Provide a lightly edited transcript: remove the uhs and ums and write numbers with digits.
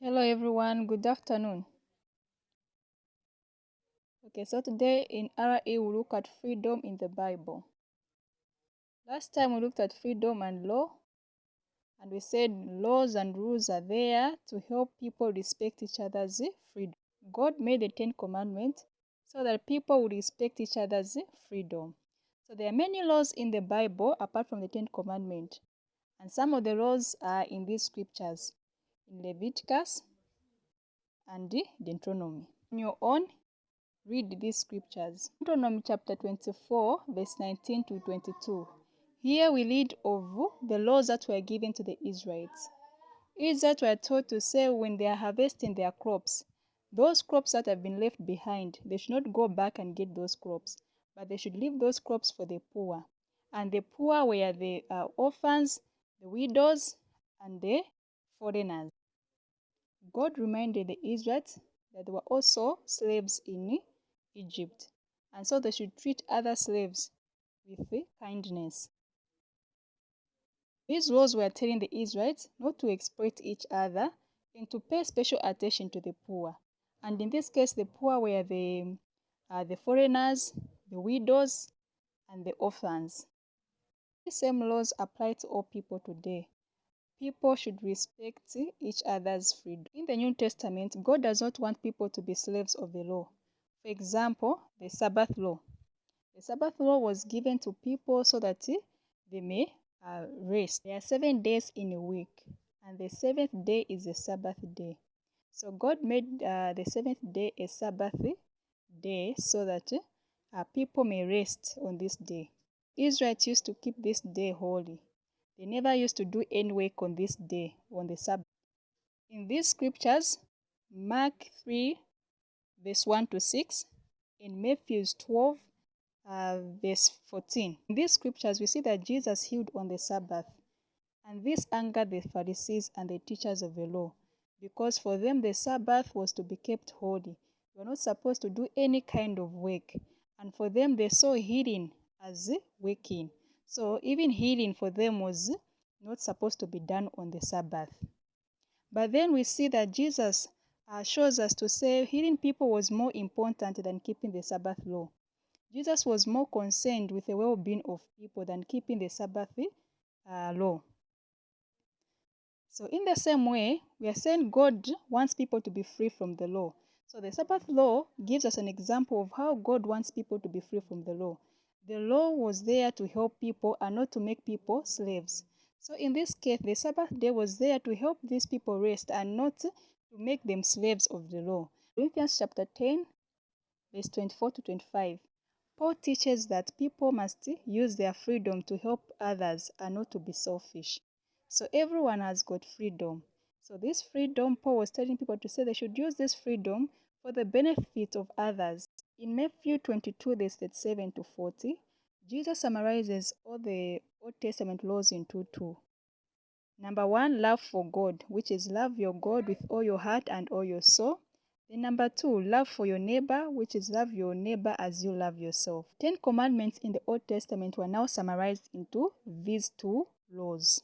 Hello everyone, good afternoon. Okay, so today in RE we look at freedom in the Bible. Last time we looked at freedom and law, and we said laws and rules are there to help people respect each other's freedom. God made the 10 Commandments so that people would respect each other's freedom. So there are many laws in the Bible apart from the 10 Commandments, and some of the laws are in these scriptures, in Leviticus and Deuteronomy. On your own, read these scriptures. Deuteronomy chapter 24, verse 19 to 22. Here we read of the laws that were given to the Israelites. Israelites were told to say when they are harvesting their crops, those crops that have been left behind, they should not go back and get those crops, but they should leave those crops for the poor. And the poor were the orphans, the widows, and the foreigners. God reminded the Israelites that they were also slaves in Egypt, and so they should treat other slaves with kindness. These laws were telling the Israelites not to exploit each other and to pay special attention to the poor. And in this case, the poor were the foreigners, the widows, and the orphans. These same laws apply to all people today. People should respect each other's freedom. In the New Testament, God does not want people to be slaves of the law. For example, the Sabbath law. The Sabbath law was given to people so that they may rest. There are 7 days in a week, and the seventh day is a Sabbath day. So God made the seventh day a Sabbath day so that people may rest on this day. Israelites used to keep this day holy. They never used to do any work on this day, on the Sabbath. In these scriptures, Mark 3, verse 1 to 6, in Matthew 12, verse 14. In these scriptures, we see that Jesus healed on the Sabbath, and this angered the Pharisees and the teachers of the law, because for them the Sabbath was to be kept holy. You were not supposed to do any kind of work, and for them they saw healing as working. So even healing for them was not supposed to be done on the Sabbath. But then we see that Jesus shows us to say healing people was more important than keeping the Sabbath law. Jesus was more concerned with the well-being of people than keeping the Sabbath law. So in the same way, we are saying God wants people to be free from the law. So the Sabbath law gives us an example of how God wants people to be free from the law. The law was there to help people and not to make people slaves. So in this case, the Sabbath day was there to help these people rest and not to make them slaves of the law. Corinthians chapter 10, verse 24 to 25. Paul teaches that people must use their freedom to help others and not to be selfish. So everyone has got freedom. So this freedom, Paul was telling people to say they should use this freedom for the benefit of others. In Matthew 22, verse 37 to 40, Jesus summarizes all the Old Testament laws into two. Number one, love for God, which is love your God with all your heart and all your soul. Then number two, love for your neighbor, which is love your neighbor as you love yourself. 10 commandments in the Old Testament were now summarized into these two laws.